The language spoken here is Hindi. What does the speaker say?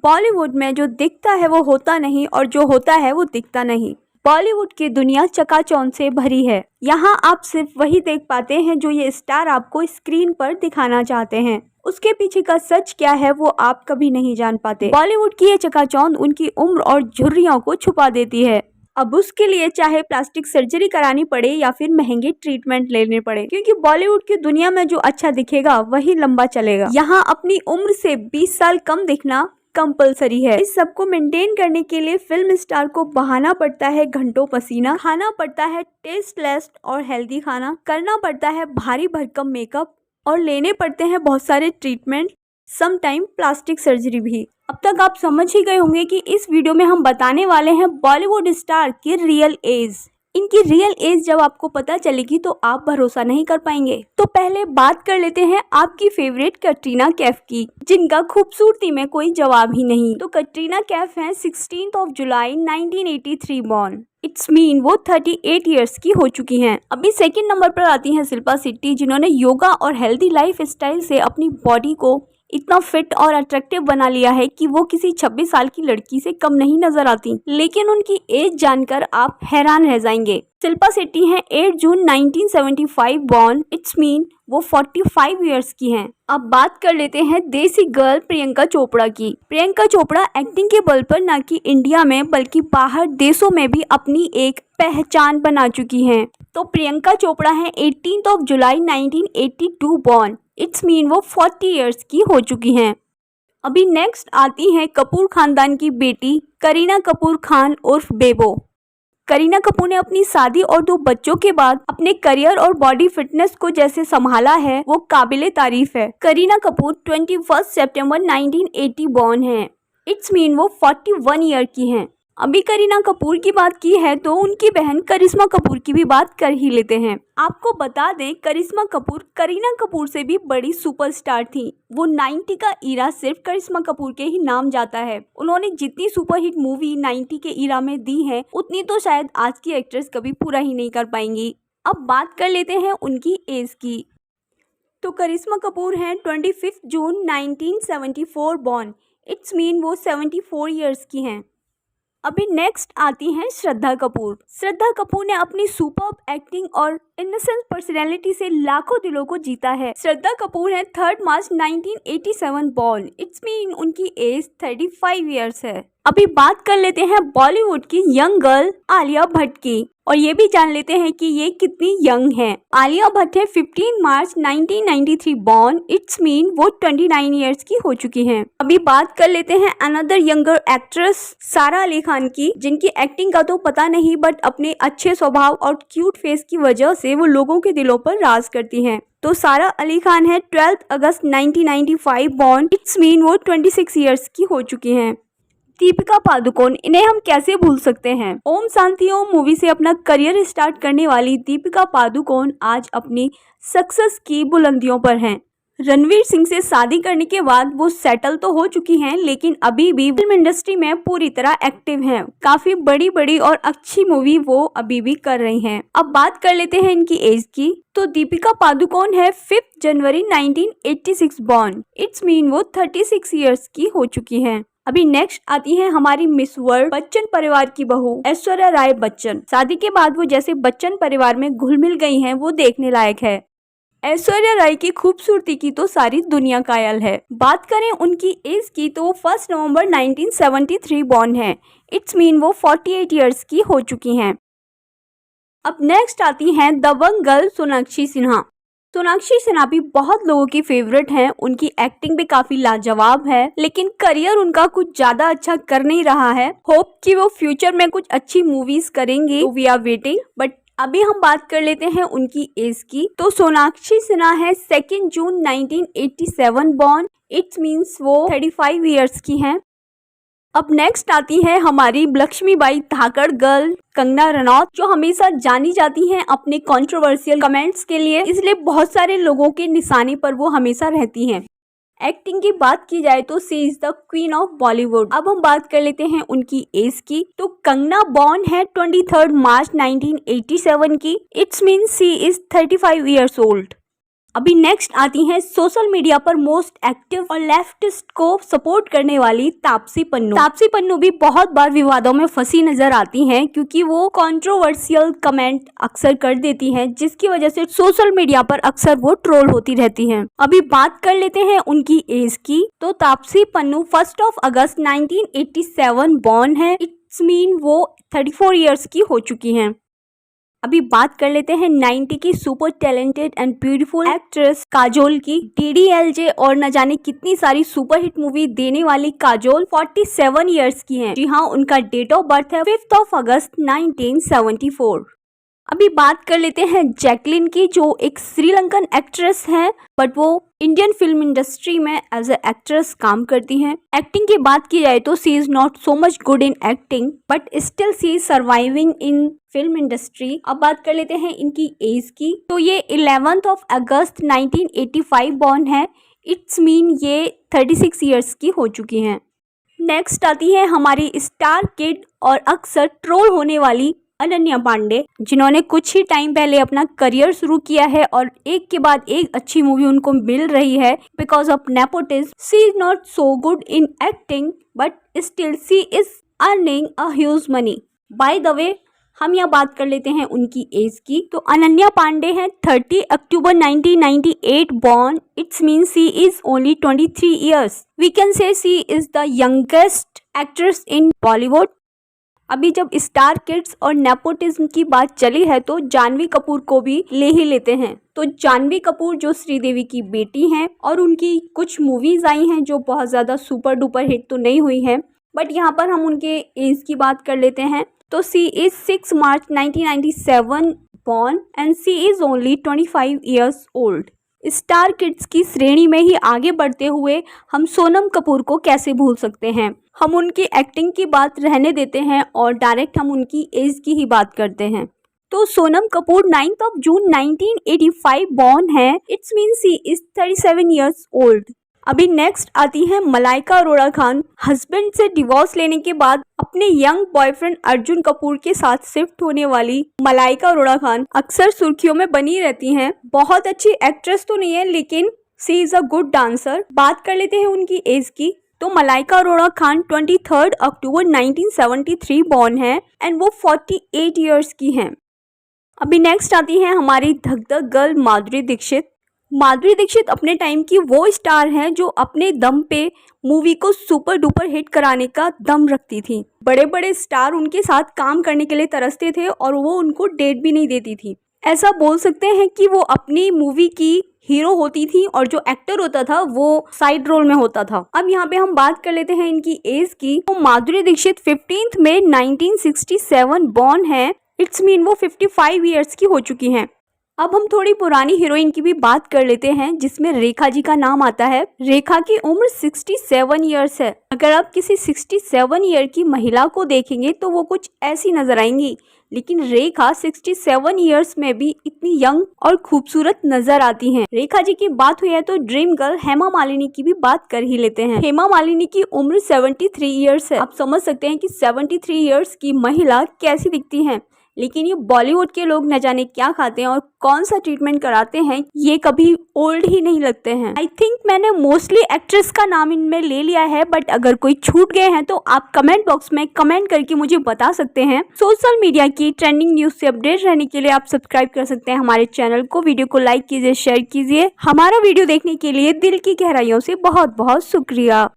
बॉलीवुड में जो दिखता है वो होता नहीं और जो होता है वो दिखता नहीं। बॉलीवुड की दुनिया चकाचौंध से भरी है। यहाँ आप सिर्फ वही देख पाते हैं जो ये स्टार आपको स्क्रीन पर दिखाना चाहते हैं। उसके पीछे का सच क्या है वो आप कभी नहीं जान पाते। बॉलीवुड की ये चकाचौंध उनकी उम्र और झुर्रियों को छुपा देती है। अब उसके लिए चाहे प्लास्टिक सर्जरी करानी पड़े या फिर महंगे ट्रीटमेंट लेने पड़े, क्योंकि बॉलीवुड की दुनिया में जो अच्छा दिखेगा वही लंबा चलेगा। यहाँ अपनी उम्र से 20 साल कम दिखना कंपलसरी है। इस सब को मेंटेन करने के लिए फिल्म स्टार को बहाना पड़ता है घंटों पसीना, खाना पड़ता है टेस्टलेस और हेल्दी खाना, करना पड़ता है भारी भरकम मेकअप और लेने पड़ते हैं बहुत सारे treatment, some time plastic surgery भी। अब तक आप समझ ही गए होंगे कि इस वीडियो में हम बताने वाले हैं बॉलीवुड स्टार की रियल एज। इनकी रियल एज जब आपको पता चलेगी तो आप भरोसा नहीं कर पाएंगे। तो पहले बात कर लेते हैं आपकी फेवरेट कटरीना कैफ की, जिनका खूबसूरती में कोई जवाब ही नहीं। तो कटरीना कैफ हैं 16 जुलाई 1983 बॉर्न। इट्स मीन वो 38 इयर्स की हो चुकी हैं। अभी सेकंड नंबर पर आती हैं शिल्पा शेट्टी, जिन्होंने योगा और हेल्दी लाइफ स्टाइल से अपनी बॉडी को इतना फिट और अट्रैक्टिव बना लिया है कि वो किसी 26 साल की लड़की से कम नहीं नजर आती। लेकिन उनकी एज जानकर आप हैरान रह जाएंगे। शिल्पा शेट्टी हैं 8 जून 1975 बॉर्न। इट्स मीन वो 45 इयर्स की हैं। अब बात कर लेते हैं देसी गर्ल प्रियंका चोपड़ा की। प्रियंका चोपड़ा एक्टिंग के बल पर न कि इंडिया में बल्कि बाहर देशों में भी अपनी एक पहचान बना चुकी हैं। तो प्रियंका चोपड़ा हैं 18 जुलाई 1982 बॉर्न। इट्स मीन वो 40 इयर्स की हो चुकी हैं। अभी नेक्स्ट आती हैं कपूर खानदान की बेटी करीना कपूर खान उर्फ बेबो। करीना कपूर ने अपनी शादी और 2 बच्चों के बाद अपने करियर और बॉडी फिटनेस को जैसे संभाला है वो काबिले तारीफ है। करीना कपूर 21 सितंबर 1980 बॉर्न है। इट्स मीन वो 41 ईयर की हैं। अभी करीना कपूर की बात की है तो उनकी बहन करिश्मा कपूर की भी बात कर ही लेते हैं। आपको बता दें करिश्मा कपूर करीना कपूर से भी बड़ी सुपरस्टार थी। वो 90 का ईरा सिर्फ करिश्मा कपूर के ही नाम जाता है। उन्होंने जितनी सुपरहिट मूवी 90 के ईरा में दी है उतनी तो शायद आज की एक्ट्रेस कभी पूरा ही नहीं कर पाएंगी। अब बात कर लेते हैं उनकी एज की। तो करिश्मा कपूर हैं 25 जून 1974 बॉर्न। इट्स मीन वो 74 ईयर्स की हैं। अभी नेक्स्ट आती हैं श्रद्धा कपूर। श्रद्धा कपूर ने अपनी सुपर्ब एक्टिंग और इनोसेंट पर्सनैलिटी से लाखों दिलों को जीता है। श्रद्धा कपूर है 3 मार्च 1987 बॉर्न। इट्स मीन उनकी एज 35 इयर्स है। अभी बात कर लेते हैं बॉलीवुड की यंग गर्ल आलिया भट्ट की और ये भी जान लेते हैं कि ये कितनी यंग है। आलिया भट्ट है 15 मार्च 1993 बॉर्न। इट्स मीन वो 29 इयर्स की हो चुकी हैं। अभी बात कर लेते हैं अनदर यंगर एक्ट्रेस सारा अली खान की, जिनकी एक्टिंग का तो पता नहीं बट अपने अच्छे स्वभाव और क्यूट फेस की वजह से वो लोगों के दिलों पर राज करती हैं। तो सारा अली खान है 12 अगस्त 1995 बॉर्न। इट्स मीन वो 26 इयर्स की हो चुकी हैं। दीपिका पादुकोण, इन्हें हम कैसे भूल सकते हैं। ओम शांति ओम मूवी से अपना करियर स्टार्ट करने वाली दीपिका पादुकोण आज अपनी सक्सेस की बुलंदियों पर हैं। रणवीर सिंह से शादी करने के बाद वो सेटल तो हो चुकी हैं, लेकिन अभी भी फिल्म इंडस्ट्री में पूरी तरह एक्टिव हैं। काफी बड़ी बड़ी और अच्छी मूवी वो अभी भी कर रही हैं। अब बात कर लेते हैं इनकी एज की। तो दीपिका पादुकोण है 5 जनवरी 1986 बॉर्न। इट्स मीन वो 36 इयर्स की हो चुकी हैं। अभी नेक्स्ट आती है हमारी मिस वर्ल्ड बच्चन परिवार की बहू ऐश्वर्या राय बच्चन। शादी के बाद वो जैसे बच्चन परिवार में घुल मिल गई हैं वो देखने लायक है। ऐश्वर्या राय की खूबसूरती की तो सारी दुनिया कायल है। बात करें उनकी एज की तो वो 1 नवंबर 1973 बॉर्न है। इट्स मीन वो 48 इयर्स की हो चुकी हैं। अब नेक्स्ट आती हैं दबंग गर्ल सोनाक्षी सिन्हा। सोनाक्षी सिन्हा भी बहुत लोगों की फेवरेट हैं। उनकी एक्टिंग भी काफी लाजवाब है, लेकिन करियर उनका कुछ ज्यादा अच्छा कर नहीं रहा है। होप कि वो फ्यूचर में कुछ अच्छी मूवीज करेंगे, तो वी आर वेटिंग। बट अभी हम बात कर लेते हैं उनकी एज की। तो सोनाक्षी सिन्हा है 2 जून 1987 बॉर्न। इट्स मीन्स वो 35 इयर्स की हैं। अब नेक्स्ट आती है हमारी लक्ष्मीबाई धाकड़ गर्ल कंगना रनौत, जो हमेशा जानी जाती हैं अपने कंट्रोवर्शियल कमेंट्स के लिए, इसलिए बहुत सारे लोगों के निशाने पर वो हमेशा रहती हैं। एक्टिंग की बात की जाए तो she is the queen of Bollywood. अब हम बात कर लेते हैं उनकी एज की। तो कंगना बॉर्न है 23 मार्च 1987 की। It's mean she is 35 years old. अभी नेक्स्ट आती हैं सोशल मीडिया पर मोस्ट एक्टिव और लेफ्टिस्ट को सपोर्ट करने वाली तापसी पन्नू। तापसी पन्नू भी बहुत बार विवादों में फंसी नजर आती हैं क्योंकि वो कंट्रोवर्शियल कमेंट अक्सर कर देती हैं, जिसकी वजह से सोशल मीडिया पर अक्सर वो ट्रोल होती रहती हैं। अभी बात कर लेते हैं उनकी एज की। तो तापसी पन्नू 1 अगस्त 1987 बॉर्न है। इट्स मीन वो 34 ईयर्स की हो चुकी हैं। अभी बात कर लेते हैं 90 की super talented and beautiful actress Kajol की। DDLJ और न जाने कितनी सारी सुपरहिट मूवी देने वाली काजोल 47 ईयर्स की हैं। जी हाँ, उनका डेट ऑफ बर्थ है 5 अगस्त 1974। अभी बात कर लेते हैं जैकलिन की, जो एक श्रीलंकन एक्ट्रेस हैं, बट वो इंडियन फिल्म इंडस्ट्री में एज ए एक्ट्रेस काम करती हैं। एक्टिंग की बात की जाए तो she is not so much good in acting, but still she is surviving in film industry. अब बात कर लेते हैं इनकी एज की। तो ये 11 अगस्त 1985 बॉर्न है। इट्स मीन ये 36 ईयर्स की हो चुकी हैं। नेक्स्ट आती है हमारी स्टार किड और अक्सर ट्रोल होने वाली अनन्या पांडे, जिन्होंने कुछ ही टाइम पहले अपना करियर शुरू किया है और एक के बाद एक अच्छी मूवी उनको मिल रही है because of nepotism. She is not so good in acting but still she is earning a huge money. By the way, हम यहाँ बात कर लेते हैं उनकी एज की। तो अनन्या पांडे हैं 30 October 1998 born. It's mean she is only 23 years. We can say she is the youngest actress in Bollywood. अभी जब स्टार किड्स और नेपोटिज्म की बात चली है तो जानवी कपूर को भी ले ही लेते हैं। तो जानवी कपूर जो श्रीदेवी की बेटी हैं और उनकी कुछ मूवीज आई हैं जो बहुत ज़्यादा सुपर डुपर हिट तो नहीं हुई हैं, बट यहाँ पर हम उनके एज की बात कर लेते हैं। तो she is 6 March 1997 born and she is only 25 years old. Star kids की श्रेणी में ही आगे बढ़ते हुए हम सोनम कपूर को कैसे भूल सकते हैं। हम उनकी एक्टिंग की बात रहने देते हैं और डायरेक्ट हम उनकी एज की ही बात करते हैं। तो सोनम कपूर 9 जून 1985 बॉर्न है। It's mean she is 37 years old. अभी नेक्स्ट आती है मलाइका अरोड़ा खान। हस्बैंड से डिवोर्स लेने के बाद अपने यंग बॉयफ्रेंड अर्जुन कपूर के साथ शिफ्ट होने वाली मलाइका अरोड़ा खान अक्सर सुर्खियों में बनी रहती हैं। बहुत अच्छी एक्ट्रेस तो नहीं है, लेकिन सी इज अ गुड डांसर। बात कर लेते हैं उनकी एज की। तो मलाइका अरोड़ा खान 23 अक्टूबर 1973 बॉर्न है एंड वो 48 ईयर्स की हैं। अभी नेक्स्ट आती है हमारी धक धक गर्ल माधुरी दीक्षित। माधुरी दीक्षित अपने टाइम की वो स्टार हैं जो अपने दम पे मूवी को सुपर डुपर हिट कराने का दम रखती थी। बड़े बड़े स्टार उनके साथ काम करने के लिए तरसते थे और वो उनको डेट भी नहीं देती थी। ऐसा बोल सकते हैं कि वो अपनी मूवी की हीरो होती थी और जो एक्टर होता था वो साइड रोल में होता था। अब यहाँ पे हम बात कर लेते हैं इनकी एज की। तो माधुरी दीक्षित 15 मई 1967 बॉर्न है। इट्स मीन वो 55 ईयर्स की हो चुकी हैं। अब हम थोड़ी पुरानी हीरोइन की भी बात कर लेते हैं जिसमें रेखा जी का नाम आता है। रेखा की उम्र 67 ईयर्स है। अगर आप किसी 67 ईयर की महिला को देखेंगे तो वो कुछ ऐसी नजर आएंगी, लेकिन रेखा 67 ईयर्स में भी इतनी यंग और खूबसूरत नजर आती हैं। रेखा जी की बात हुई है तो ड्रीम गर्ल हेमा मालिनी की भी बात कर ही लेते हैं। हेमा मालिनी की उम्र 73 ईयर्स है। आप समझ सकते हैं कि 73 ईयर्स की महिला कैसी दिखती हैं, लेकिन ये बॉलीवुड के लोग न जाने क्या खाते हैं और कौन सा ट्रीटमेंट कराते हैं, ये कभी ओल्ड ही नहीं लगते हैं। आई थिंक मैंने मोस्टली एक्ट्रेस का नाम इनमें ले लिया है, बट अगर कोई छूट गए हैं तो आप कमेंट बॉक्स में कमेंट करके मुझे बता सकते हैं। सोशल मीडिया की ट्रेंडिंग न्यूज से अपडेट रहने के लिए आप सब्सक्राइब कर सकते हैं हमारे चैनल को। वीडियो को लाइक कीजिए, शेयर कीजिए। हमारा वीडियो देखने के लिए दिल की गहराइयों से बहुत बहुत शुक्रिया।